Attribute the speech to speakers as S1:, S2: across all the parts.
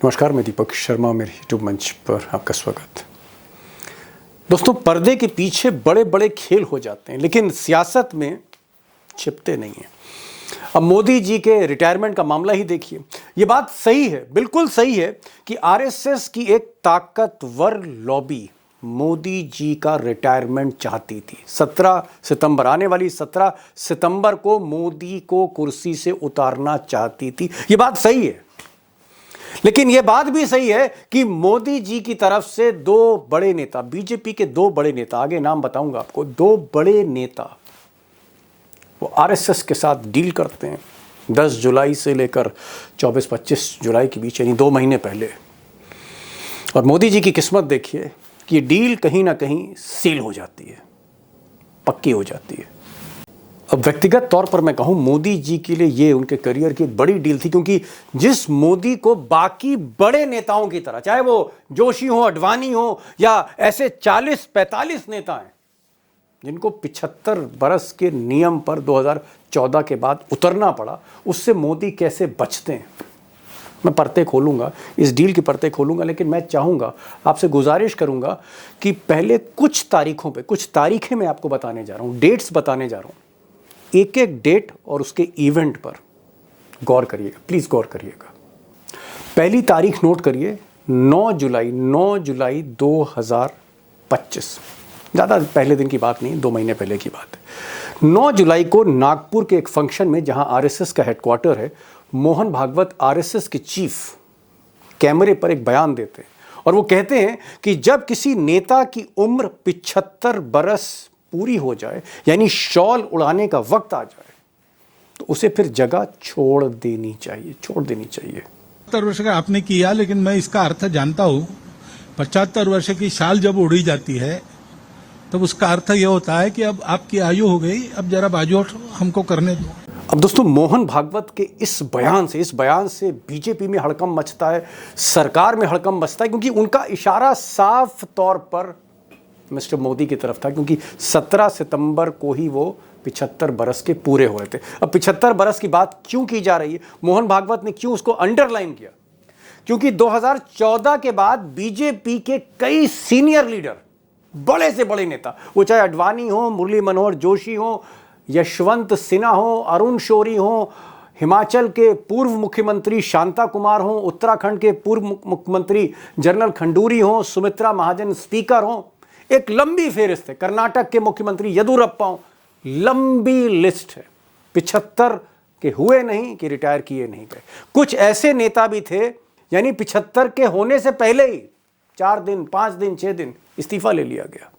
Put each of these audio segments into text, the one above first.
S1: नमस्कार, मैं दीपक शर्मा, मेरे यूट्यूब मंच पर आपका स्वागत। दोस्तों, पर्दे के पीछे बड़े बड़े खेल हो जाते हैं, लेकिन सियासत में छिपते नहीं हैं। अब मोदी जी के रिटायरमेंट का मामला ही देखिए। ये बात सही है, बिल्कुल सही है कि आरएसएस की एक ताकतवर लॉबी मोदी जी का रिटायरमेंट चाहती थी। 17 सितंबर, आने वाली 17 सितंबर को मोदी को कुर्सी से उतारना चाहती थी। ये बात सही है, लेकिन यह बात भी सही है कि मोदी जी की तरफ से दो बड़े नेता, बीजेपी के दो बड़े नेता, आगे नाम बताऊंगा आपको, दो बड़े नेता वो आरएसएस के साथ डील करते हैं 10 जुलाई से लेकर 24-25 जुलाई के बीच, यानी 2 महीने पहले। और मोदी जी की किस्मत देखिए कि डील कहीं ना कहीं सील हो जाती है, पक्की हो जाती है। अब व्यक्तिगत तौर पर मैं कहूं, मोदी जी के लिए ये उनके करियर की एक बड़ी डील थी, क्योंकि जिस मोदी को बाकी बड़े नेताओं की तरह, चाहे वो जोशी हो, अडवाणी हो, या ऐसे 40-45 नेता हैं जिनको 75 बरस के नियम पर 2014 के बाद उतरना पड़ा, उससे मोदी कैसे बचते हैं। मैं परतें खोलूंगा, इस डील की परतें खोलूंगा, लेकिन मैं चाहूंगा, आपसे गुजारिश करूंगा कि पहले कुछ तारीखों पे, कुछ तारीखें मैं आपको बताने जा रहा हूं, डेट्स बताने जा रहा हूं। एक एक डेट और उसके इवेंट पर गौर करिएगा, प्लीज गौर करिएगा। पहली तारीख नोट करिए, 9 जुलाई 2025। ज़्यादा पहले दिन की बात नहीं, 2 महीने पहले की बात है। 9 जुलाई को नागपुर के एक फंक्शन में, जहां आरएसएस का हेडक्वार्टर है, मोहन भागवत, आरएसएस के चीफ, कैमरे पर एक बयान देते हैं और वो कहते हैं कि जब किसी नेता की उम्र 75 बरस पूरी हो जाए, यानी शॉल उड़ाने का वक्त आ जाए, तो उसे फिर जगह छोड़ देनी चाहिए।
S2: 75 वर्ष का आपने किया, लेकिन मैं इसका अर्थ जानता हूँ। 75 वर्ष की शाल जब उड़ी जाती है तब उसका अर्थ यह होता है कि अब आपकी आयु हो गई, अब जरा बाजू हमको करने दो।
S1: अब दोस्तों, मोहन भागवत के इस बयान से बीजेपी में हड़कंप मचता है, सरकार में हड़कंप मचता है, क्योंकि उनका इशारा साफ तौर पर मिस्टर मोदी की तरफ था, क्योंकि 17 सितंबर को ही वो 75 बरस के पूरे हुए थे। अब 75 बरस की बात क्यों की जा रही है, मोहन भागवत ने क्यों उसको अंडरलाइन किया? क्योंकि 2014 के बाद बीजेपी के कई सीनियर लीडर, बड़े से बड़े नेता, वो चाहे अडवाणी हो, मुरली मनोहर जोशी हो, यशवंत सिन्हा हो, अरुण शौरी हो, हिमाचल के पूर्व मुख्यमंत्री शांता कुमार हो, उत्तराखंड के पूर्व मुख्यमंत्री जनरल खंडूरी हो, सुमित्रा महाजन स्पीकर हो, एक लंबी फेहरिस्त है, कर्नाटक के मुख्यमंत्री येदियुरप्पा हो, लंबी लिस्ट है। 75 के हुए नहीं कि रिटायर किए नहीं गए। कुछ ऐसे नेता भी थे, यानी 75 के होने से पहले ही 4 दिन, 5 दिन, 6 दिन इस्तीफा ले लिया गया।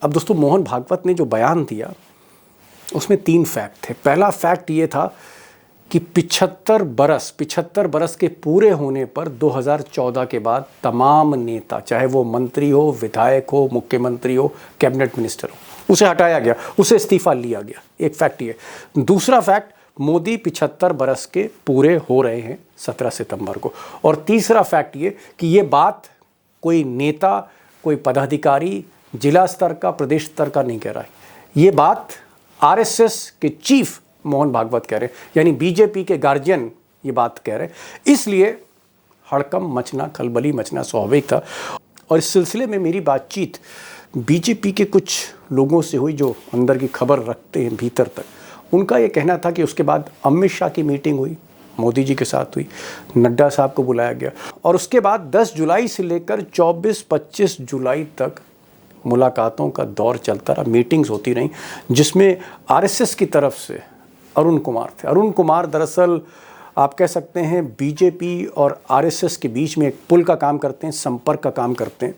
S1: अब दोस्तों, मोहन भागवत ने जो बयान दिया उसमें 3 फैक्ट थे। पहला फैक्ट ये था कि 75 बरस के पूरे होने पर 2014 के बाद तमाम नेता, चाहे वो मंत्री हो, विधायक हो, मुख्यमंत्री हो, कैबिनेट मिनिस्टर हो, उसे हटाया गया, उसे इस्तीफा लिया गया। एक फैक्ट ये। दूसरा फैक्ट, मोदी 75 बरस के पूरे हो रहे हैं 17 सितंबर को। और तीसरा फैक्ट ये कि ये बात कोई नेता, कोई पदाधिकारी, जिला स्तर का, प्रदेश स्तर का नहीं कह रहा है। ये बात आरएसएस के चीफ मोहन भागवत कह रहे हैं, यानी बीजेपी के गार्जियन ये बात कह रहे हैं। इसलिए हड़कंप मचना, खलबली मचना स्वाभाविक था। और इस सिलसिले में मेरी बातचीत बीजेपी के कुछ लोगों से हुई जो अंदर की खबर रखते हैं भीतर तक। उनका ये कहना था कि उसके बाद अमित शाह की मीटिंग हुई, मोदी जी के साथ हुई, नड्डा साहब को बुलाया गया, और उसके बाद 10 जुलाई से लेकर 24-25 जुलाई तक मुलाकातों का दौर चलता रहा, मीटिंग्स होती रहीं, जिसमें आरएसएस की तरफ से अरुण कुमार थे। अरुण कुमार दरअसल आप कह सकते हैं बीजेपी और आरएसएस के बीच में एक पुल का काम करते हैं, संपर्क का काम करते हैं,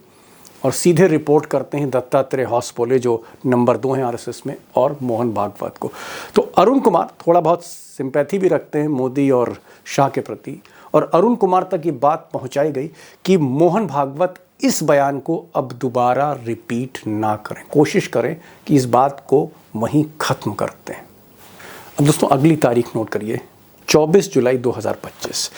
S1: और सीधे रिपोर्ट करते हैं दत्तात्रेय होसबोले, जो नंबर 2 हैं आरएसएस में, और मोहन भागवत को। तो अरुण कुमार थोड़ा बहुत सिंपैथी भी रखते हैं मोदी और शाह के प्रति, और अरुण कुमार तक ये बात पहुंचाई गई कि मोहन भागवत इस बयान को अब दोबारा रिपीट ना करें, कोशिश करें कि इस बात को वहीं ख़त्म करते हैं। अब दोस्तों, अगली तारीख नोट करिए, 24 जुलाई 2025।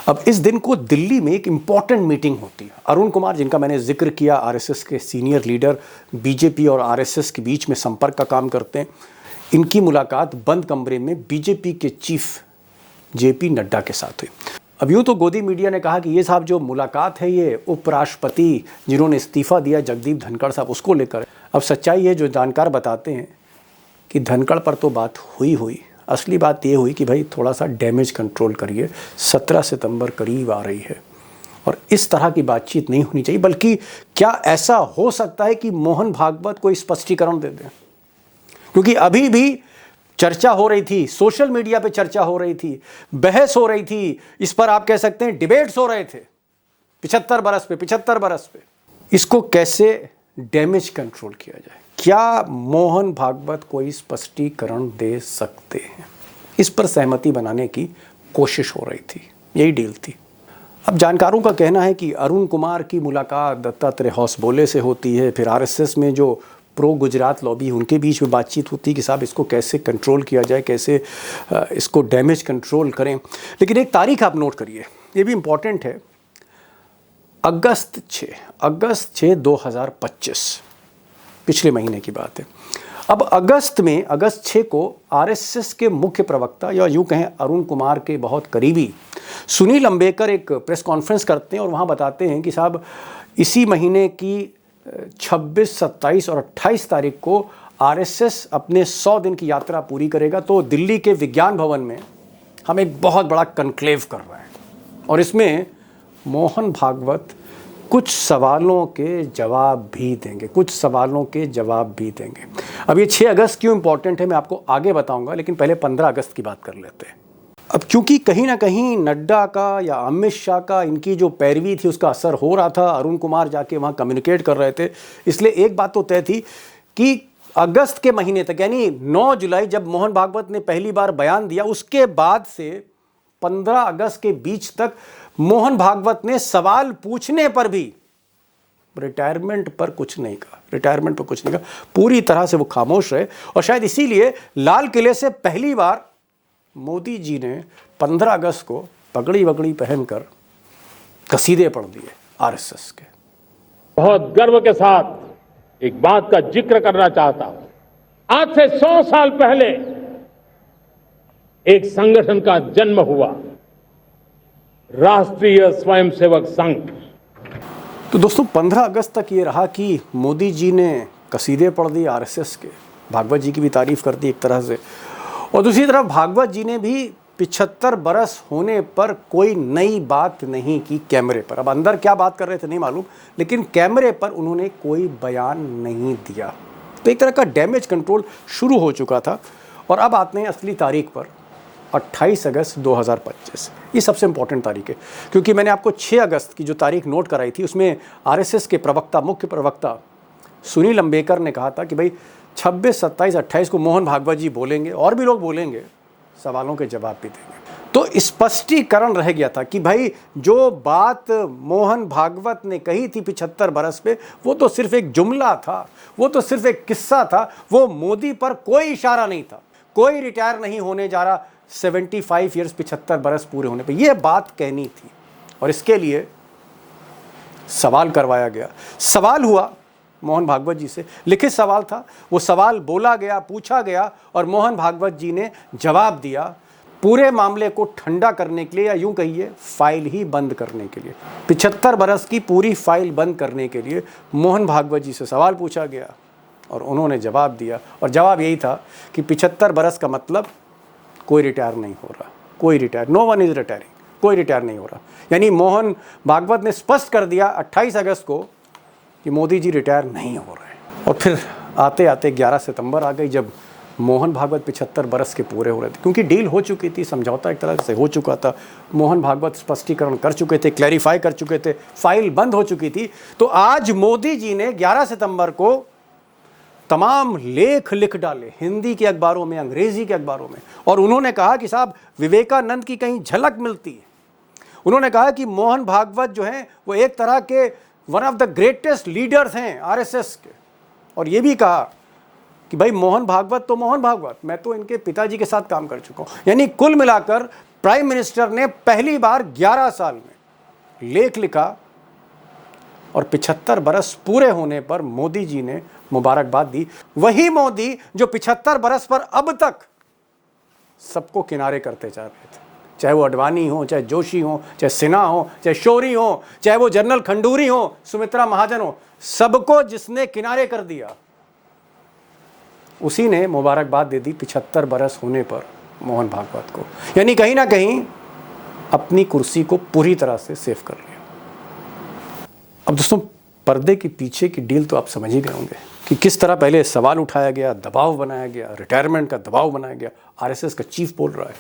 S1: अब इस दिन को दिल्ली में एक इम्पॉर्टेंट मीटिंग होती है। अरुण कुमार, जिनका मैंने जिक्र किया, आरएसएस के सीनियर लीडर, बीजेपी और आरएसएस के बीच में संपर्क का काम करते हैं, इनकी मुलाकात बंद कमरे में बीजेपी के चीफ जेपी नड्डा के साथ हुई। अब यूँ तो गोदी मीडिया ने कहा कि ये साहब जो मुलाकात है ये उपराष्ट्रपति जिन्होंने इस्तीफ़ा दिया जगदीप धनखड़ साहब उसको लेकर। अब सच्चाई है, जो जानकार बताते हैं कि धनखड़ पर तो बात हुई, असली बात ये हुई कि भाई थोड़ा सा डैमेज कंट्रोल करिए, 17 सितंबर करीब आ रही है और इस तरह की बातचीत नहीं होनी चाहिए। बल्कि क्या ऐसा हो सकता है कि मोहन भागवत कोई स्पष्टीकरण दे दें, क्योंकि अभी भी चर्चा हो रही थी, सोशल मीडिया पे चर्चा हो रही थी, बहस हो रही थी, इस पर आप कह सकते हैं डिबेट्स हो रहे थे 75 बरस पे। इसको कैसे डैमेज कंट्रोल किया जाए, क्या मोहन भागवत कोई स्पष्टीकरण दे सकते हैं, इस पर सहमति बनाने की कोशिश हो रही थी, यही डील थी। अब जानकारों का कहना है कि अरुण कुमार की मुलाकात दत्तात्रेय होसबोले से होती है, फिर आरएसएस में जो प्रो गुजरात लॉबी उनके बीच में बातचीत होती है कि साहब इसको कैसे कंट्रोल किया जाए, कैसे इसको डैमेज कंट्रोल करें। लेकिन एक तारीख आप नोट करिए, ये भी इम्पॉर्टेंट है, अगस्त 6 2025, पिछले महीने की बात है। अब अगस्त 6 को आरएसएस के मुख्य प्रवक्ता या यूँ कहें अरुण कुमार के बहुत करीबी सुनील अंबेकर एक प्रेस कॉन्फ्रेंस करते हैं और वहाँ बताते हैं कि साहब इसी महीने की 26, 27 और 28 तारीख को आरएसएस अपने 100 दिन की यात्रा पूरी करेगा, तो दिल्ली के विज्ञान भवन में हम एक बहुत बड़ा कन्क्लेव कर रहे हैं और इसमें मोहन भागवत कुछ सवालों के जवाब भी देंगे। अब ये 6 अगस्त क्यों इंपॉर्टेंट है मैं आपको आगे बताऊंगा, लेकिन पहले 15 अगस्त की बात कर लेते हैं। अब क्योंकि कहीं ना कहीं नड्डा का या अमित शाह का इनकी जो पैरवी थी उसका असर हो रहा था, अरुण कुमार जाके वहाँ कम्युनिकेट कर रहे थे, इसलिए एक बात तो तय थी कि अगस्त के महीने तक यानी 9 जुलाई जब मोहन भागवत ने पहली बार बयान दिया, उसके बाद से 15 अगस्त के बीच तक मोहन भागवत ने सवाल पूछने पर भी रिटायरमेंट पर कुछ नहीं कहा, पूरी तरह से वो खामोश रहे। और शायद इसीलिए लाल किले से पहली बार मोदी जी ने 15 अगस्त को पगड़ी वगड़ी पहनकर कसीदे पढ़ दिए आरएसएस के।
S3: बहुत गर्व के साथ एक बात का जिक्र करना चाहता हूं। आज से 100 साल पहले एक संगठन का जन्म हुआ, राष्ट्रीय स्वयंसेवक संघ।
S1: तो दोस्तों 15 अगस्त तक ये रहा कि मोदी जी ने कसीदे पढ़ दिए आरएसएस के, भागवत जी की भी तारीफ कर दी एक तरह से, और दूसरी तरफ भागवत जी ने भी 75 बरस होने पर कोई नई बात नहीं की कैमरे पर। अब अंदर क्या बात कर रहे थे नहीं मालूम, लेकिन कैमरे पर उन्होंने कोई बयान नहीं दिया। तो एक तरह का डैमेज कंट्रोल शुरू हो चुका था। और अब आते हैं असली तारीख पर, 28 अगस्त 2025। ये सबसे इंपॉर्टेंट तारीख है, क्योंकि मैंने आपको 6 अगस्त की जो तारीख नोट कराई थी उसमें आरएसएस के मुख्य प्रवक्ता सुनील अंबेकर ने कहा था कि भाई 26, 27, 28 को मोहन भागवत जी बोलेंगे और भी लोग बोलेंगे, सवालों के जवाब भी देंगे। तो स्पष्टीकरण रह गया था कि भाई जो बात मोहन भागवत ने कही थी 75 बरस पे, वो तो सिर्फ एक जुमला था, वो तो सिर्फ एक किस्सा था, वो मोदी पर कोई इशारा नहीं था। कोई रिटायर नहीं होने जा रहा 75 ईयर्स 75 बरस पूरे होने पे, ये बात कहनी थी। और इसके लिए सवाल करवाया गया, सवाल हुआ मोहन भागवत जी से, लिखित सवाल था, वो सवाल बोला गया, पूछा गया और मोहन भागवत जी ने जवाब दिया। पूरे मामले को ठंडा करने के लिए या यूं कहिए फाइल ही बंद करने के लिए, 75 बरस की पूरी फाइल बंद करने के लिए मोहन भागवत जी से सवाल पूछा गया और उन्होंने जवाब दिया। और जवाब यही था कि 75 बरस का मतलब कोई रिटायर नहीं हो रहा, कोई retire, no one is retiring, कोई रिटायर नहीं हो रहा। यानी मोहन भागवत ने स्पष्ट कर दिया 28 अगस्त को कि मोदी जी रिटायर नहीं हो रहे। और फिर आते आते 11 सितंबर आ गई, जब मोहन भागवत 75 बरस के पूरे हो रहे थे, क्योंकि डील हो चुकी थी, समझौता एक तरह से हो चुका था, मोहन भागवत स्पष्टीकरण कर चुके थे, क्लैरिफाई कर चुके थे, फाइल बंद हो चुकी थी। तो आज मोदी जी ने 11 सितंबर को तमाम लेख लिख डाले हिंदी के अखबारों में, अंग्रेजी के अखबारों में, और उन्होंने कहा कि साहब विवेकानंद की कहीं झलक मिलती है। उन्होंने कहा कि मोहन भागवत जो हैं वो एक तरह के one of the greatest leaders हैं आरएसएस के। और ये भी कहा कि भाई मोहन भागवत तो मोहन भागवत, मैं तो इनके पिताजी के साथ काम कर चुका हूँ। यानी कुल मिलाकर प्राइम मिनिस्टर ने पहली बार 11 साल में लेख लिखा और 75 बरस पूरे होने पर मोदी जी ने मुबारकबाद दी। वही मोदी जो 75 बरस पर अब तक सबको किनारे करते जा रहे थे, चाहे वो अडवाणी हो, चाहे जोशी हो, चाहे सिन्हा हो, चाहे शौरी हो, चाहे वो जनरल खंडूरी हो, सुमित्रा महाजन हो, सबको जिसने किनारे कर दिया उसी ने मुबारकबाद दे दी 75 बरस होने पर मोहन भागवत को। यानी कहीं ना कहीं अपनी कुर्सी को पूरी तरह से सेव कर लिया। अब दोस्तों, पर्दे के पीछे की डील तो आप समझ ही गए होंगे कि किस तरह पहले सवाल उठाया गया, दबाव बनाया गया, रिटायरमेंट का दबाव बनाया गया, आरएसएस का चीफ बोल रहा है,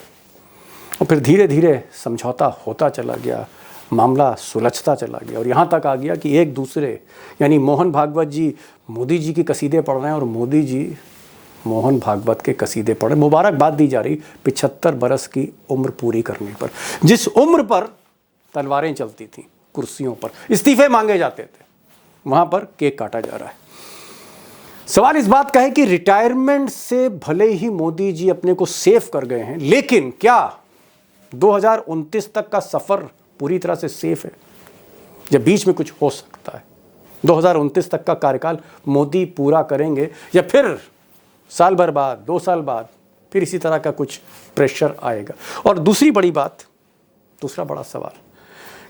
S1: और फिर धीरे धीरे समझौता होता चला गया, मामला सुलझता चला गया, और यहाँ तक आ गया कि एक दूसरे यानी मोहन भागवत जी मोदी जी की कसीदे पढ़ रहे हैं और मोदी जी मोहन भागवत के कसीदे पढ़ रहे। मुबारकबाद दी जा रही 75 बरस की उम्र पूरी करने पर, जिस उम्र पर तलवारें चलती थीं कुर्सियों पर, इस्तीफे मांगे जाते थे, वहाँ पर केक काटा जा रहा है। सवाल इस बात का है कि रिटायरमेंट से भले ही मोदी जी अपने को सेफ कर गए हैं, लेकिन क्या 2029 तक का सफर पूरी तरह से सेफ है? जब बीच में कुछ हो सकता है, 2029 तक का कार्यकाल मोदी पूरा करेंगे या फिर साल भर बाद, 2 साल बाद फिर इसी तरह का कुछ प्रेशर आएगा? और दूसरी बड़ी बात, दूसरा बड़ा सवाल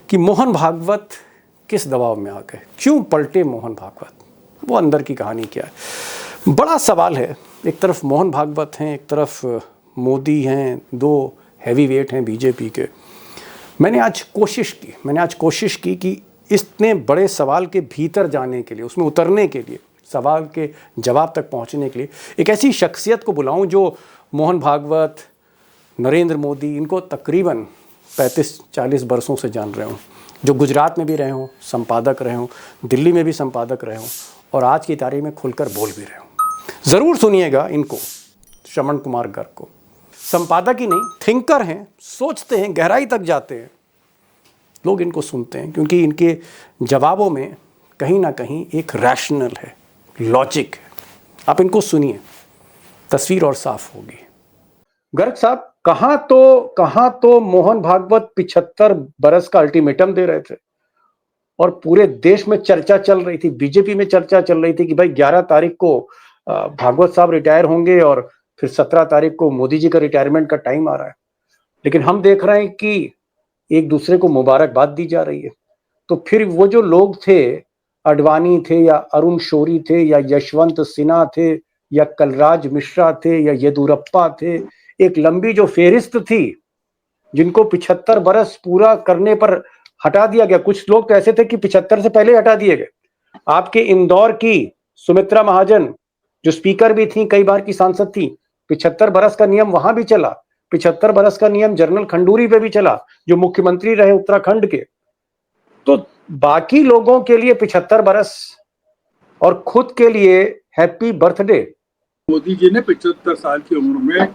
S1: कि मोहन भागवत किस दबाव में आ गए, क्यों पलटे मोहन भागवत, वो अंदर की कहानी क्या है, बड़ा सवाल है। एक तरफ मोहन भागवत हैं, एक तरफ मोदी हैं, दो हैवी वेट हैं बीजेपी के। मैंने आज कोशिश की कि इतने बड़े सवाल के भीतर जाने के लिए, उसमें उतरने के लिए, सवाल के जवाब तक पहुंचने के लिए एक ऐसी शख्सियत को बुलाऊं जो मोहन भागवत, नरेंद्र मोदी, इनको तकरीबन 35-40 बरसों से जान रहे हों, जो गुजरात में भी रहे हों, संपादक रहे हों, दिल्ली में भी संपादक रहे हों, और आज की तारीख में खुलकर बोल भी रहे हों। ज़रूर सुनिएगा इनको, श्रवण कुमार गर्ग को। संपादक ही नहीं, थिंकर हैं, सोचते हैं, गहराई तक जाते हैं, लोग इनको सुनते हैं क्योंकि इनके जवाबों में कहीं ना कहीं एक रैशनल है, लॉजिक है। आप इनको सुनिए, तस्वीर और साफ होगी। गर्ग साहब, कहां तो मोहन भागवत 75 बरस का अल्टीमेटम दे रहे थे और पूरे देश में चर्चा चल रही थी, बीजेपी में चर्चा चल रही थी कि भाई 11 तारीख को भागवत साहब रिटायर होंगे और फिर 17 तारीख को मोदी जी का रिटायरमेंट का टाइम आ रहा है। लेकिन हम देख रहे हैं कि एक दूसरे को मुबारकबाद दी जा रही है। तो फिर वो जो लोग थे, अडवाणी थे या अरुण शौरी थे या यशवंत सिन्हा थे या कलराज मिश्रा थे या येदुरप्पा थे, एक लंबी जो फेरिस्त थी जिनको 75 बरस पूरा करने पर हटा दिया गया। कुछ लोग तो ऐसे थे कि 75 से पहले हटा दिए गए। आपके इंदौर की सुमित्रा महाजन जो स्पीकर भी थी, कई बार की सांसद थी, 75 बरस का नियम वहां भी चला। 75 बरस का नियम जनरल खंडूरी पे भी चला जो मुख्यमंत्री रहे उत्तराखंड के। तो बाकी लोगों के लिए 75 बरस और खुद के लिए हैप्पी बर्थडे।
S4: मोदी जी ने 75 साल की उम्र में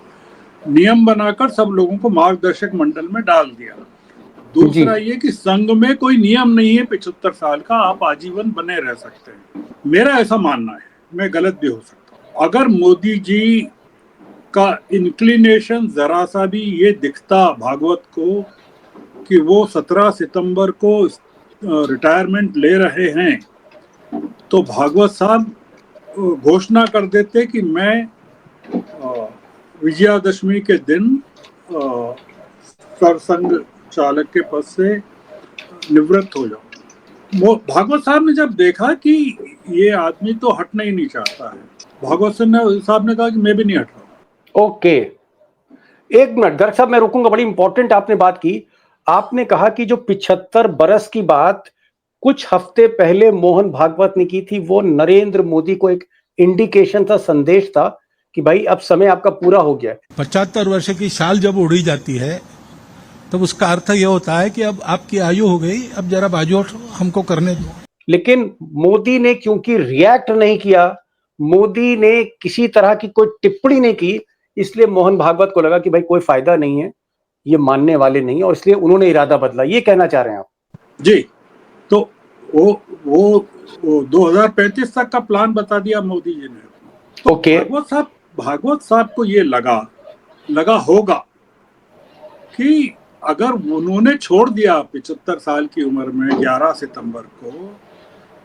S4: नियम बनाकर सब लोगों को मार्गदर्शक मंडल में डाल दिया। दूसरा ये कि संघ में कोई नियम नहीं है 75 साल का, आप आजीवन बने रह सकते हैं। मेरा ऐसा मानना है, मैं गलत भी हो सकता हूँ। अगर मोदी जी का इंक्लिनेशन जरा सा भी ये दिखता भागवत को कि वो 17 सितंबर को रिटायरमेंट ले रहे हैं, तो भागवत साहब घोषणा कर देते कि मैं विजयादशमी के दिन सरसंघ चालक के पद से निवृत्त हो जाऊं। भागवत साहब ने जब देखा कि ये आदमी तो हटना ही नहीं चाहता है, भागवत साहब ने कहा कि मैं भी नहीं हट रहा।
S1: ओके, एक मिनट गर्ग साहब, मैं रुकूंगा। बड़ी इंपॉर्टेंट आपने बात की। आपने कहा कि जो 75 बरस की बात कुछ हफ्ते पहले मोहन भागवत ने की थी, वो नरेंद्र मोदी को एक इंडिकेशन था, संदेश था कि भाई अब समय आपका पूरा हो गया है।
S2: 75 वर्ष की साल जब उड़ी जाती है तब उसका अर्थ यह होता है कि अब आपकी आयु हो गई, अब जरा बाजू हमको करने दो।
S1: लेकिन मोदी ने क्योंकि रिएक्ट नहीं किया, मोदी ने किसी तरह की कोई टिप्पणी नहीं की, इसलिए मोहन भागवत को लगा कि भाई कोई फायदा नहीं है, ये मानने वाले नहीं है, और इसलिए उन्होंने इरादा बदला। ये कहना चाह रहे हैं आप?
S4: जी, तो वो 2035 तक का प्लान बता दिया मोदी जी ने। तो
S1: ओके,
S4: भागवत साहब को ये लगा होगा कि अगर उन्होंने छोड़ दिया 75 साल की उम्र में 11 सितंबर को,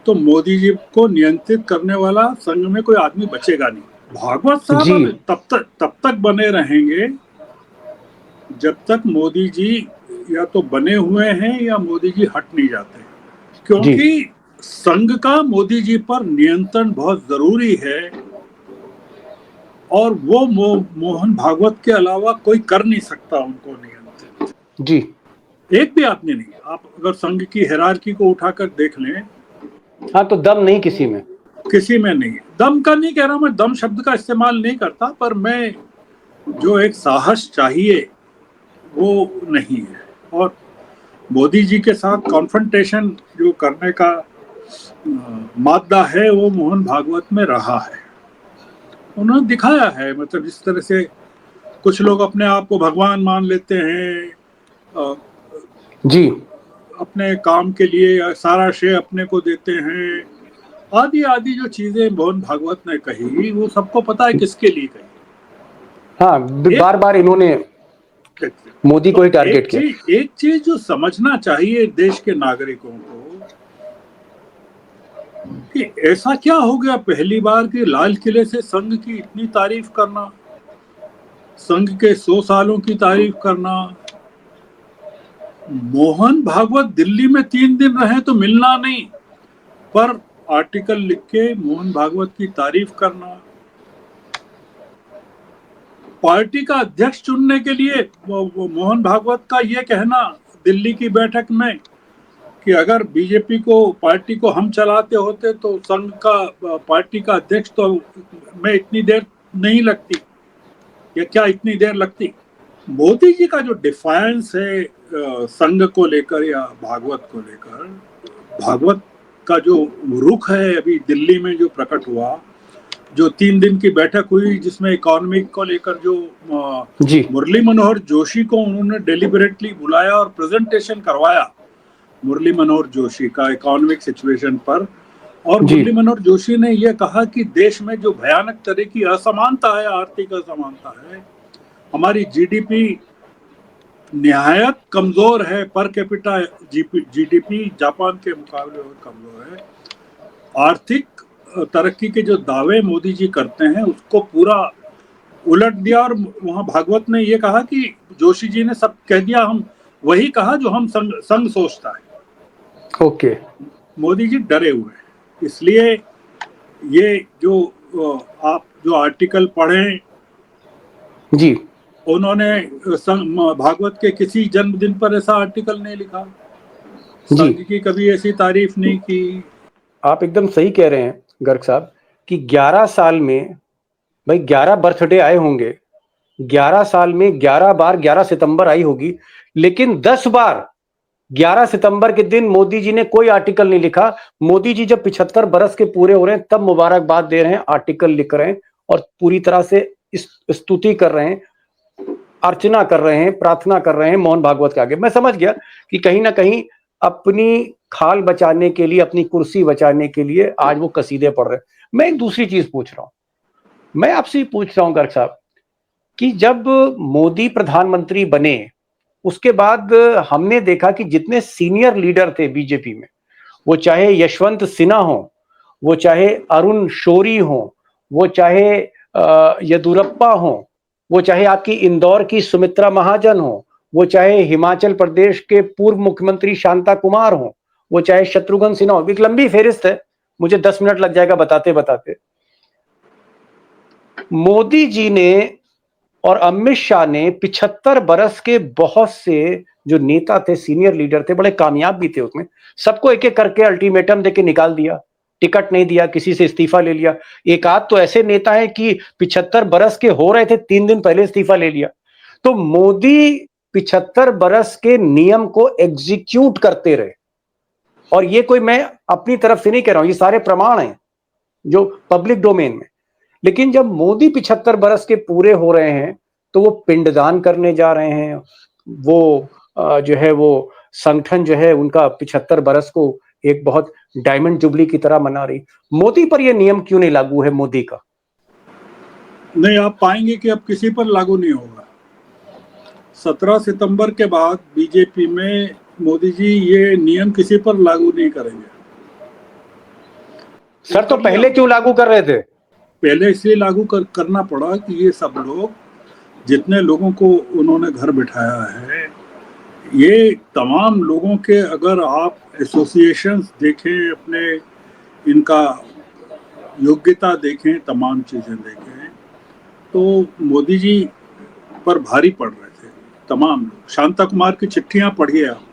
S4: तो मोदी जी को नियंत्रित करने वाला संघ में कोई आदमी बचेगा नहीं। भागवत साहब तब तक बने रहेंगे जब तक मोदी जी या तो बने हुए हैं या मोदी जी हट नहीं जाते, क्योंकि संघ का मोदी जी पर नियंत्रण बहुत जरूरी है और वो मोहन भागवत के अलावा कोई कर नहीं सकता उनको नियंत्रित।
S1: जी।
S4: एक भी आदमी नहीं। आप अगर संघ की हिरार्की को उठाकर देख लें,
S1: हाँ, तो दम नहीं किसी में,
S4: किसी में नहीं। दम का नहीं कह रहा मैं, दम शब्द का इस्तेमाल नहीं करता, पर मैं जो एक साहस चाहिए वो नहीं है। और मोदी जी के साथ कॉन्फ्रंटेशन जो करने का मादा है वो मोहन भागवत में रहा है। उन्होंने दिखाया है, मतलब जिस तरह से कुछ लोग अपने आप को भगवान मान लेते हैं,
S1: जी,
S4: अपने काम के लिए सारा श्रेय अपने को देते हैं, आदि आदि जो चीजें मोहन भागवत ने कही वो सबको पता है किसके लिए कही।
S1: हाँ, बार बार इन्होंने मोदी को ही टारगेट किया।
S4: एक चीज जो समझना चाहिए देश के नागरिकों को कि ऐसा क्या हो गया पहली बार कि लाल किले से संघ की इतनी तारीफ करना, संघ के 100 सालों की तारीफ करना। मोहन भागवत दिल्ली में 3 दिन रहे तो मिलना नहीं, पर आर्टिकल लिख के मोहन भागवत की तारीफ करना। पार्टी का अध्यक्ष चुनने के लिए मोहन भागवत का यह कहना दिल्ली की बैठक में कि अगर बीजेपी को, पार्टी को हम चलाते होते तो संघ का, पार्टी का अध्यक्ष तो मैं इतनी देर नहीं लगती, या क्या इतनी देर लगती। मोदी जी का जो डिफायंस है संघ को लेकर या भागवत को लेकर, भागवत का जो रुख है अभी दिल्ली में जो प्रकट हुआ, जो 3 दिन की बैठक हुई जिसमें इकोनॉमिक को लेकर जो मुरली मनोहर जोशी को उन्होंने डेलिबरेटली बुलाया और प्रेजेंटेशन करवाया मुरली मनोहर जोशी का इकोनॉमिक सिचुएशन पर, और मुरली मनोहर जोशी ने यह कहा कि देश में जो भयानक तरह की असमानता है, आर्थिक असमानता है, हमारी जीडीपी निहायत कमजोर है, पर कैपिटा जीडीपी जापान के मुकाबले और कमजोर है। आर्थिक तरक्की के जो दावे मोदी जी करते हैं उसको पूरा उलट दिया, और वहां भागवत ने ये कहा कि जोशी जी ने सब कह दिया, हम वही कहा जो हम संघ सोचता है।
S1: ओके।
S4: मोदी जी डरे हुए हैं, इसलिए ये जो आप जो आर्टिकल पढ़ें
S1: जी,
S4: उन्होंने भागवत के किसी जन्मदिन पर ऐसा आर्टिकल नहीं लिखा, संघ की कभी ऐसी तारीफ नहीं की।
S1: आप एकदम सही कह रहे हैं गर्ग साहब कि 11 साल में, भाई 11 बर्थडे आए होंगे, 11 साल में 11 बार 11 सितंबर आई होगी, लेकिन 10 बार 11 सितंबर के दिन मोदी जी ने कोई आर्टिकल नहीं लिखा। मोदी जी जब 75 बरस के पूरे हो रहे हैं तब मुबारकबाद दे रहे हैं, आर्टिकल लिख रहे हैं और पूरी तरह से स्तुति कर रहे हैं, अर्चना कर रहे हैं, प्रार्थना कर रहे हैं मोहन भागवत के आगे। मैं समझ गया कि कहीं ना कहीं अपनी खाल बचाने के लिए, अपनी कुर्सी बचाने के लिए आज वो कसीदे पढ़ रहे हैं। मैं एक दूसरी चीज पूछ रहा हूं, मैं आपसे पूछ रहा हूं गर्ग साहब कि जब मोदी प्रधानमंत्री बने उसके बाद हमने देखा कि जितने सीनियर लीडर थे बीजेपी में, वो चाहे यशवंत सिन्हा हो, वो चाहे अरुण शौरी हो, वो चाहे येदियुरप्पा हो, वो चाहे आपकी इंदौर की सुमित्रा महाजन हो, वो चाहे हिमाचल प्रदेश के पूर्व मुख्यमंत्री शांता कुमार हो, वो चाहे शत्रुघ्न सिन्हा हो, एक लंबी फेहरिस्त है, मुझे 10 मिनट लग जाएगा बताते बताते। मोदी जी ने और अमित शाह ने 75 बरस के बहुत से जो नेता थे, सीनियर लीडर थे, बड़े कामयाब भी थे, उसमें सबको एक एक करके अल्टीमेटम देके निकाल दिया, टिकट नहीं दिया, किसी से इस्तीफा ले लिया। एक आध तो ऐसे नेता हैं कि 75 बरस के हो रहे थे 3 दिन पहले इस्तीफा ले लिया। तो मोदी 75 बरस के नियम को एग्जीक्यूट करते रहे, और ये कोई मैं अपनी तरफ से नहीं कह रहा हूं, ये सारे प्रमाण हैं जो पब्लिक डोमेन में। लेकिन जब मोदी 75 बरस के पूरे हो रहे हैं तो वो पिंडदान करने जा रहे हैं, वो जो है वो संगठन जो है उनका 75 बरस को एक बहुत डायमंड जुबली की तरह मना रही। मोदी पर ये नियम क्यों नहीं लागू है मोदी का?
S4: नहीं, आप पाएंगे कि अब किसी पर लागू नहीं होगा। 17 सितंबर के बाद बीजेपी में मोदी जी ये नियम किसी पर लागू नहीं करेंगे।
S1: सर तो पहले क्यों लागू कर रहे थे?
S4: पहले इसलिए लागू करना पड़ा कि ये सब लोग जितने लोगों को उन्होंने घर बिठाया है, ये तमाम लोगों के अगर आप एसोसिएशंस देखें, अपने इनका योग्यता देखें, तमाम चीज़ें देखें, तो मोदी जी पर भारी पड़ रहे थे तमाम लोग। शांता कुमार की चिट्ठियां पढ़िए आप,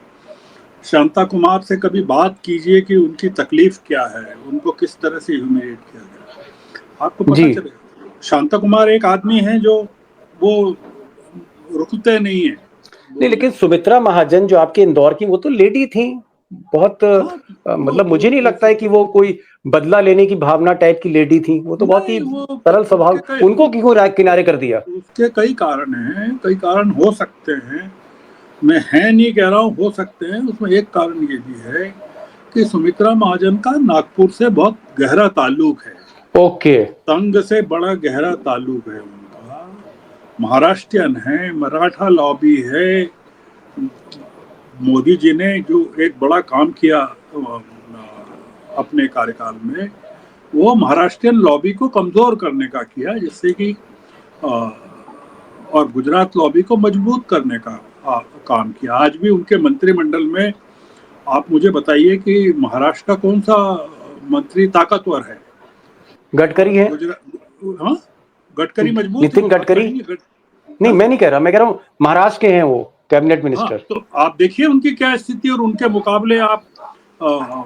S4: शांता कुमार से कभी बात कीजिए कि उनकी तकलीफ क्या है, उनको किस तरह से ह्यूमिलेट किया गया, आपको पता
S1: जी।
S4: चलेगा। शांता कुमार एक आदमी है जो वो रुकते नहीं है
S1: नहीं, लेकिन सुमित्रा महाजन जो आपके इंदौर की, वो तो लेडी थी बहुत।
S4: हाँ,
S1: मतलब मुझे नहीं लगता है कि वो कोई बदला लेने की भावना टाइप की लेडी थी। वो तो बहुत ही
S4: नहीं, वो
S1: सरल स्वभाव। उनको क्यों किनारे कर दिया?
S4: उसके कई कारण हैं, कई कारण हो सकते हैं, मैं है नहीं कह रहा हूँ, हो सकते हैं। उसमें एक कारण ये भी है कि सुमित्रा महाजन का नागपुर से बहुत गहरा ताल्लुक है।
S1: ओके।
S4: संघ से बड़ा गहरा ताल्लुक है उनका। महाराष्ट्रियन है, मराठा लॉबी है। मोदी जी ने जो एक बड़ा काम किया अपने कार्यकाल में, वो महाराष्ट्रियन लॉबी को कमजोर करने का किया, जिससे कि और गुजरात लॉबी को मजबूत करने का काम किया। आज भी उनके मंत्रिमंडल में आप मुझे बताइए कि महाराष्ट्र का कौन सा मंत्री ताकतवर है?
S1: गडकरी है।
S4: गुजरात, हाँ, गडकरी मजबूत
S1: नितिन गडकरी। नहीं, मैं नहीं कह रहा, मैं कह रहा हूँ महाराष्ट्र के हैं वो कैबिनेट
S4: हाँ,
S1: मिनिस्टर।
S4: तो आप देखिए उनकी क्या स्थिति, और उनके मुकाबले आप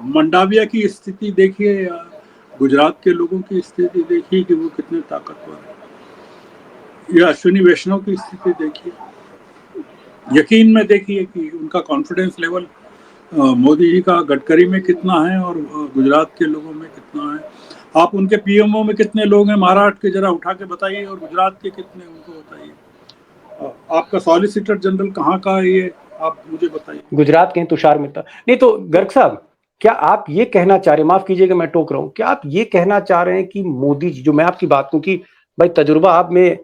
S4: मंडाविया की स्थिति देखिए, या गुजरात के लोगों की स्थिति देखिए कि वो कितने ताकतवर है, या अश्विनी वैष्णव की स्थिति देखिए। यकीन में देखिए कि उनका कॉन्फिडेंस लेवल मोदी जी का गडकरी में कितना है और गुजरात के लोगों में कितना है। आप उनके पीएमओ में कितने लोग हैं महाराष्ट्र के, जरा उठा के बताइए, और गुजरात के कितने, उनको बताइए। आपका सॉलिसिटर जनरल कहाँ का है ये, आप मुझे बताइए।
S1: गुजरात के हैं, तुषार मेहता। नहीं तो गर्ग साहब, क्या आप ये कहना चाह रहे हैं, माफ कीजिएगा मैं टोक रहा हूं, क्या आप ये कहना चाह रहे हैं कि मोदी जी, जो मैं आपकी बात कहूं कि भाई तजुर्बा आप में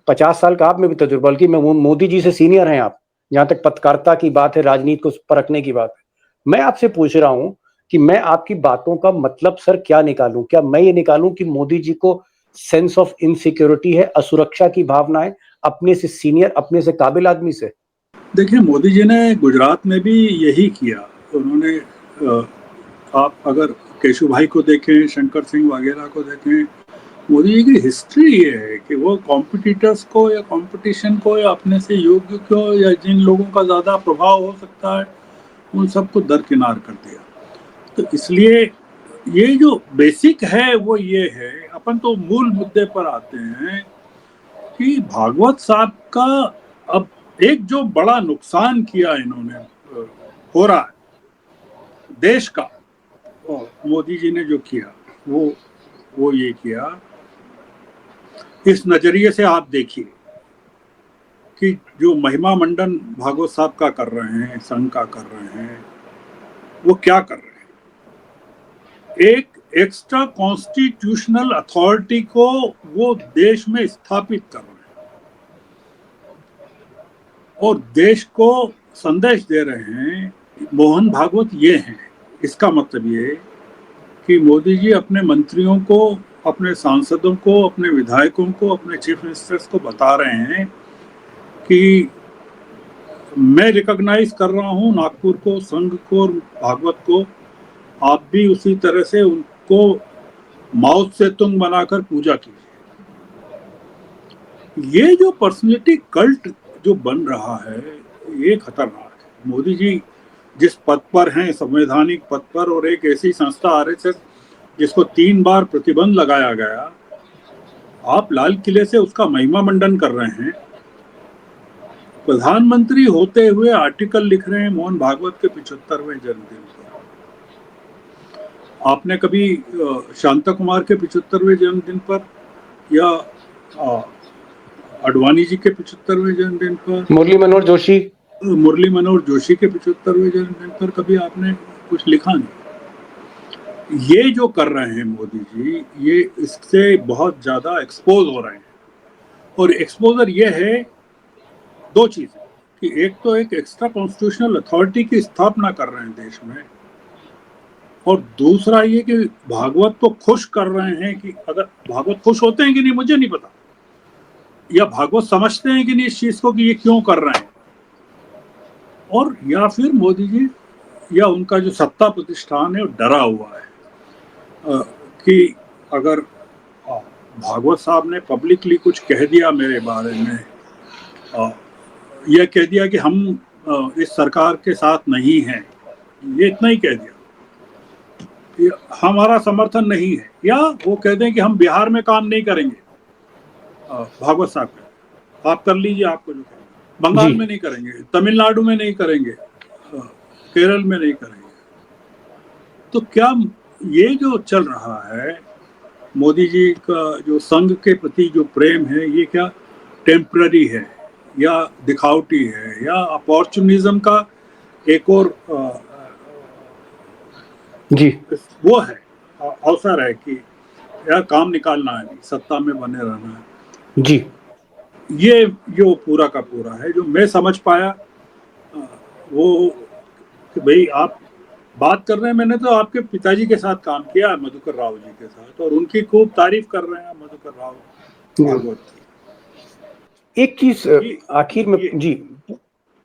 S1: 50 साल का आप में भी तजुर्बा, बल्कि मैं मोदी जी से सीनियर हैं आप, जहां तक पत्रकारिता की बात है, राजनीति को परखने की बात है। मैं आपसे पूछ रहा हूं कि मैं आपकी बातों का मतलब सर क्या निकालूं? क्या मैं ये निकालूं कि मोदी जी को सेंस ऑफ इनसिक्योरिटी है, असुरक्षा की भावना है अपने से सीनियर, अपने से काबिल आदमी से?
S4: देखिए, मोदी जी ने गुजरात में भी यही किया। उन्होंने आप अगर केशु भाई को देखें, शंकर सिंह वगैरह को देखें, मोदी जी की हिस्ट्री ये है कि वो कॉम्पिटिटर्स को या कंपटीशन को या अपने से योग्य को या जिन लोगों का ज़्यादा प्रभाव हो सकता है, उन सबको दरकिनार कर दिया। तो इसलिए ये जो बेसिक है वो ये है। अपन तो मूल मुद्दे पर आते हैं कि भागवत साहब का अब एक जो बड़ा नुकसान किया इन्होंने, हो रहा है देश का, मोदी जी ने जो किया वो ये किया। इस नजरिए से आप देखिए कि जो महिमा मंडन भागवत साहब का कर रहे हैं, संघ का कर रहे हैं, वो क्या कर रहे हैं? एक एक्स्ट्रा कॉन्स्टिट्यूशनल अथॉरिटी को वो देश में स्थापित कर रहे हैं और देश को संदेश दे रहे हैं मोहन भागवत ये हैं। इसका मतलब ये कि मोदी जी अपने मंत्रियों को, अपने सांसदों को, अपने विधायकों को, अपने चीफ मिनिस्टर्स को बता रहे हैं कि मैं रिकॉग्नाइज कर रहा हूं नागपुर को, संघ को और भागवत को, आप भी उसी तरह से उनको माउथ से तुंग बनाकर पूजा कीजिए। ये जो पर्सनैलिटी कल्ट जो बन रहा है, ये खतरनाक है। मोदी जी जिस पद पर हैं, संवैधानिक पद पर, और एक ऐसी संस्था आरएसएस जिसको 3 बार प्रतिबंध लगाया गया, आप लाल किले से उसका महिमा मंडन कर रहे हैं। प्रधानमंत्री होते हुए आर्टिकल लिख रहे हैं मोहन भागवत के 75वें जन्मदिन पर। आपने कभी शांता कुमार के 75वें जन्मदिन पर या अडवाणी जी के 75वें जन्मदिन पर, मुरली मनोहर जोशी के 75वें जन्मदिन पर कभी आपने कुछ लिखा नहीं? ये जो कर रहे हैं मोदी जी, ये इससे बहुत ज्यादा एक्सपोज हो रहे हैं। और एक्सपोजर ये है दो चीजें कि एक तो एक एक्स्ट्रा कॉन्स्टिट्यूशनल अथॉरिटी की स्थापना कर रहे हैं देश में, और दूसरा ये कि भागवत को खुश कर रहे हैं कि अगर भागवत खुश होते हैं कि नहीं मुझे नहीं पता, या भागवत समझते हैं कि नहीं इस चीज को कि ये क्यों कर रहे हैं, और या फिर मोदी जी या उनका जो सत्ता प्रतिष्ठान है वो डरा हुआ है कि अगर भागवत साहब ने पब्लिकली कुछ कह दिया मेरे बारे में, यह कह दिया कि हम इस सरकार के साथ नहीं हैं, ये इतना ही कह दिया, हमारा समर्थन नहीं है, या वो कह दें कि हम बिहार में काम नहीं करेंगे, भागवत साहब का आप कर लीजिए, आपको जो बंगाल में नहीं करेंगे, तमिलनाडु में नहीं करेंगे, केरल में नहीं करेंगे, तो क्या ये जो चल रहा है मोदी जी का जो संघ के प्रति जो प्रेम है, ये क्या टेम्पररी है या दिखावटी है या अपॉर्चुनिज्म का एक और
S1: जी
S4: वो है, अवसर है कि यार काम निकालना है, नहीं सत्ता में बने रहना है
S1: जी।
S4: ये जो पूरा का पूरा है जो मैं समझ पाया, वो कि भाई आप बात कर रहे हैं, मैंने तो आपके पिताजी के साथ काम किया है, मधुकर राव जी के साथ, और उनकी खूब तारीफ कर रहे हैं मधुकर राव भागवत की।
S1: एक चीज आखिर में जी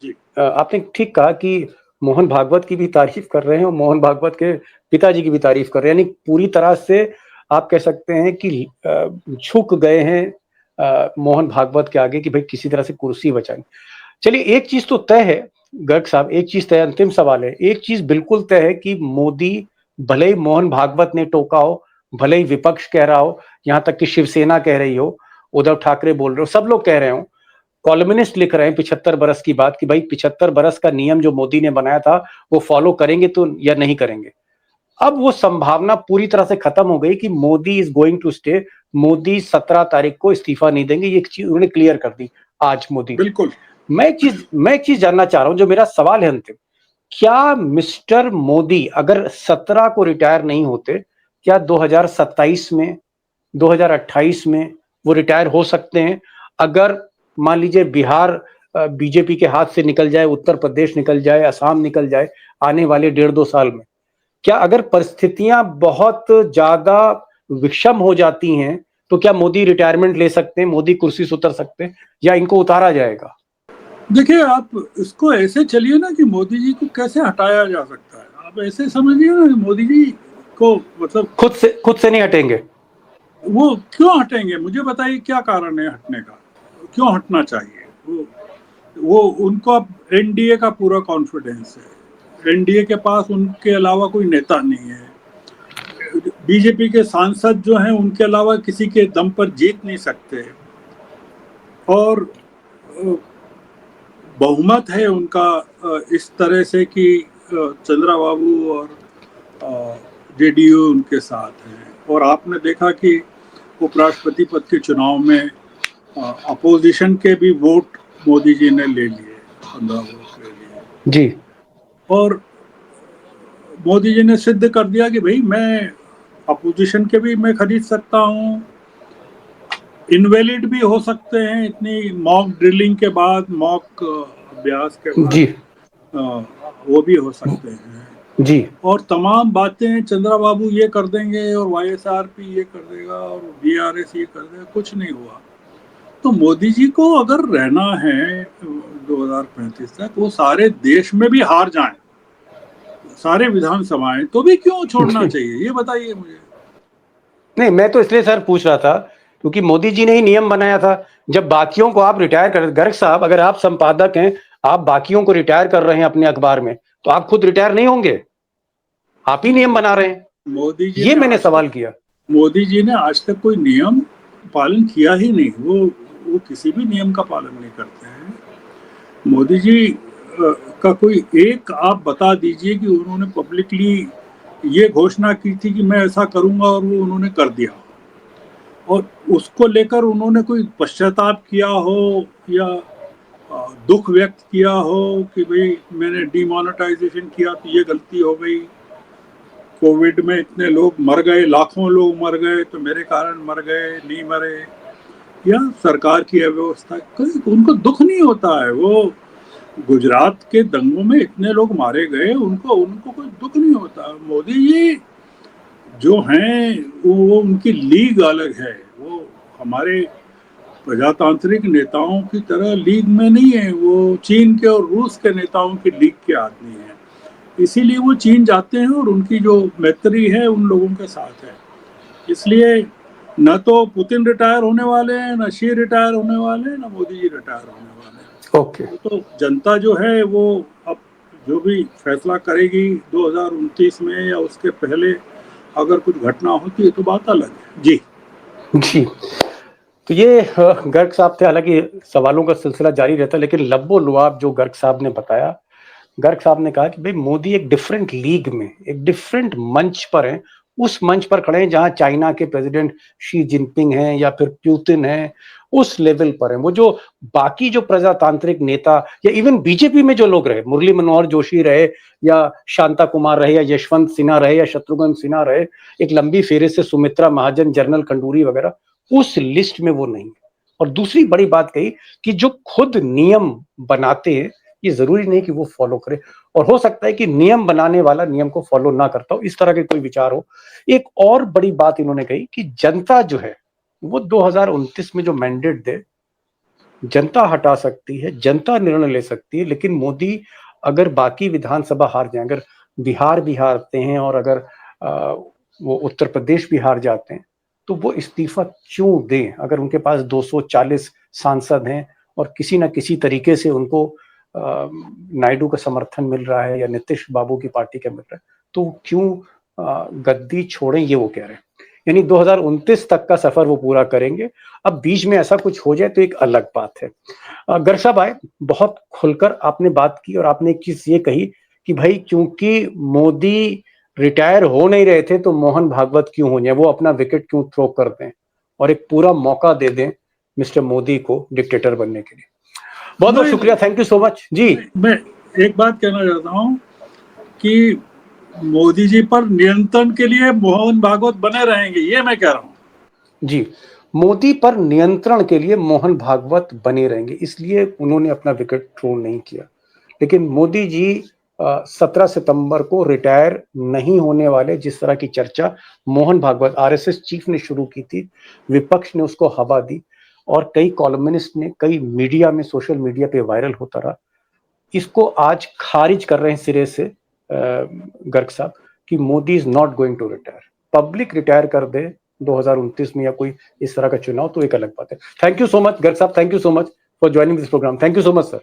S4: जी
S1: आपने ठीक कहा कि मोहन भागवत की भी तारीफ कर रहे हैं और मोहन भागवत के पिताजी की भी तारीफ कर रहे हैं, यानी पूरी तरह से आप कह सकते हैं कि झुक गए हैं मोहन भागवत के आगे कि भाई किसी तरह से कुर्सी बचाएं। चलिए एक चीज तो तय है गर्ग साहब, एक चीज तय, अंतिम सवाल है, एक चीज बिल्कुल तय है कि मोदी भले ही मोहन भागवत ने टोका हो, भले ही विपक्ष कह रहा हो, यहां तक कि शिवसेना कह रही हो, उद्धव ठाकरे बोल रहे हो, सब लोग कह रहे हो, कॉलमिनिस्ट लिख रहे हैं 75 बरस की बात कि भाई 75 बरस का नियम जो मोदी ने बनाया था वो फॉलो करेंगे तो या नहीं करेंगे। अब वो संभावना पूरी तरह से खत्म हो गई कि Modi is going to stay, Modi 17 तारीख को इस्तीफा नहीं देंगे, ये चीज उन्होंने क्लियर कर दी आज मोदी।
S4: बिल्कुल।
S1: मैं एक चीज जानना चाह रहा हूं, जो मेरा सवाल है अंतिम, क्या मिस्टर मोदी अगर 17 को रिटायर नहीं होते, क्या 2027 में 2028 में वो रिटायर हो सकते हैं? अगर मान लीजिए बिहार बीजेपी के हाथ से निकल जाए, उत्तर प्रदेश निकल जाए, असम निकल जाए आने वाले 1.5-2 साल में, क्या अगर परिस्थितियां बहुत ज्यादा विषम हो जाती हैं तो क्या मोदी रिटायरमेंट ले सकते हैं, मोदी कुर्सी से उतर सकते हैं, या इनको उतारा जाएगा?
S4: देखिए आप इसको ऐसे चलिए ना कि मोदी जी को कैसे हटाया जा सकता है, आप ऐसे समझिए ना कि मोदी जी को मतलब
S1: खुद से नहीं हटेंगे।
S4: वो क्यों हटेंगे, मुझे बताइए क्या कारण है हटने का, क्यों हटना चाहिए? वो उनको अब एनडीए का पूरा कॉन्फिडेंस है, एनडीए के पास उनके अलावा कोई नेता नहीं है, बीजेपी के सांसद जो हैं उनके अलावा किसी के दम पर जीत नहीं सकते, और बहुमत है उनका इस तरह से कि चंद्रा बाबू और जेडीयू उनके साथ हैं, और आपने देखा कि उपराष्ट्रपति पद के चुनाव में अपोजिशन के भी वोट मोदी जी ने ले लिए, 15 वोट ले लिए
S1: जी।
S4: और मोदी जी ने सिद्ध कर दिया कि भाई मैं अपोजिशन के भी मैं खरीद सकता हूँ, इनवैलिड भी हो सकते हैं इतनी मॉक ड्रिलिंग के बाद, मॉक अभ्यास के बाद
S1: जी
S4: वो भी हो सकते हैं
S1: जी।
S4: और तमाम बातें चंद्रा बाबू ये कर देंगे और वाईएसआरपी ये कर देगा और बीआरएस ये कर देगा, कुछ नहीं हुआ। तो मोदी जी को अगर रहना है 2035 तक, वो सारे देश में भी हार जाएं, सारे विधानसभाएं, तो भी क्यों छोड़ना चाहिए, ये बताइए मुझे।
S1: नहीं, मैं तो इसलिए सर पूछ रहा था क्योंकि मोदी जी ने ही नियम बनाया था, जब बाकियों को आप रिटायर कर, गर्ग साहब अगर आप संपादक हैं, आप बाकियों को रिटायर कर रहे हैं अपने अखबार में, तो आप खुद रिटायर नहीं होंगे? आप ही नियम बना रहे हैं।
S4: मोदी जी
S1: ये मैंने सवाल किया।
S4: मोदी जी ने आज तक कोई नियम पालन किया ही नहीं, वो किसी भी नियम का पालन नहीं करते हैं। मोदी जी का कोई एक आप बता दीजिए कि उन्होंने पब्लिकली ये घोषणा की थी कि मैं ऐसा करूंगा और वो उन्होंने कर दिया, और उसको लेकर उन्होंने कोई पश्चाताप किया हो या दुख व्यक्त किया हो कि भाई मैंने डिमोनेटाइजेशन किया तो ये गलती हो गई, कोविड में इतने लोग मर गए, लाखों लोग मर गए तो मेरे कारण मर गए, नहीं मरे, या सरकार की अव्यवस्था, उनको दुख नहीं होता है। वो गुजरात के दंगों में इतने लोग मारे गए, उनको कोई दुख नहीं होता। मोदी जी जो हैं वो उनकी लीग अलग है, वो हमारे प्रजातांत्रिक नेताओं की तरह लीग में नहीं है, वो चीन के और रूस के नेताओं की लीग के आदमी हैं। इसीलिए वो चीन जाते हैं और उनकी जो मैत्री है उन लोगों के साथ है। इसलिए न तो पुतिन रिटायर होने वाले हैं, न शी रिटायर होने वाले हैं, न मोदी जी रिटायर होने वाले हैं।
S1: ओके।
S4: तो जनता जो है वो अब जो भी फैसला करेगी 2029 में या उसके पहले, अगर कुछ घटना होती है तो बात अलग है। जी
S1: जी, तो ये गर्ग साहब थे। हालांकि सवालों का सिलसिला जारी रहता है, लेकिन लब्बो लुआब जो गर्ग साहब ने बताया, गर्ग साहब ने कहा कि भाई मोदी एक डिफरेंट लीग में, एक डिफरेंट मंच पर हैं, उस मंच पर खड़े हैं जहां चाइना के प्रेसिडेंट शी जिनपिंग हैं या फिर पुतिन हैं, उस लेवल पर हैं। वो जो बाकी जो प्रजातांत्रिक नेता या इवन बीजेपी में जो लोग रहे, मुरली मनोहर जोशी रहे या शांता कुमार रहे या यशवंत सिन्हा रहे या शत्रुघ्न सिन्हा रहे, एक लंबी फेरे से सुमित्रा महाजन, जनरल खंडूरी वगैरह, उस लिस्ट में वो नहीं है। और दूसरी बड़ी बात कही कि जो खुद नियम बनाते हैं, ये जरूरी नहीं कि वो फॉलो करे, और हो सकता है कि नियम बनाने वाला नियम को फॉलो ना करता हो, इस तरह के कोई विचार हो। एक और बड़ी बात इन्होंने कही कि जनता जो है वो 2029 में जो मैंडेट दे, जनता हटा सकती है, जनता निर्णय ले सकती है, लेकिन मोदी अगर बाकी विधानसभा हार जाए, अगर बिहार भी हारते हैं और अगर वो उत्तर प्रदेश भी हार जाते हैं, तो वो इस्तीफा क्यों दें? अगर उनके पास 240 सांसद हैं और किसी ना किसी तरीके से उनको नायडू का समर्थन मिल रहा है या नीतीश बाबू की पार्टी का मिल रहा है, तो क्यों गद्दी छोड़ें, ये वो कह रहे हैं। यानी 2029 तक का सफर वो पूरा करेंगे। अब बीच में ऐसा कुछ हो जाए तो एक अलग बात है। गर्ग साहब आए, बहुत खुलकर आपने बात की और आपने एक चीज ये कही कि भाई क्योंकि मोदी रिटायर हो नहीं रहे थे तो मोहन भागवत क्यों हो जाए, वो अपना विकेट क्यों थ्रो कर दें और एक पूरा मौका दे दें मिस्टर मोदी को डिक्टेटर बनने के लिए। बहुत बहुत शुक्रिया, थैंक यू सो मच जी।
S4: मैं एक बात कहना चाहता हूँ कि मोदी जी पर नियंत्रण के लिए मोहन भागवत बने रहेंगे, ये मैं कह रहा हूँ।
S1: जी, मोदी पर नियंत्रण के लिए मोहन भागवत बने रहेंगे, इसलिए उन्होंने अपना विकेट थ्रो नहीं किया। लेकिन मोदी जी 17 सितंबर को रिटायर नहीं होने वाले, जिस तरह की चर्चा मोहन भागवत आरएसएस चीफ ने शुरू की थी, विपक्ष ने उसको हवा दी और कई कॉलमनिस्ट ने, कई मीडिया में, सोशल मीडिया पे वायरल होता रहा। इसको आज खारिज कर रहे हैं सिरे से गर्ग साहब कि Modi is not going to retire. Public retire कर दे 2029 में या कोई इस तरह का चुनाव, तो एक अलग बात है। Thank you so much Garg साहब, thank you so much for joining this program. Thank you so much sir.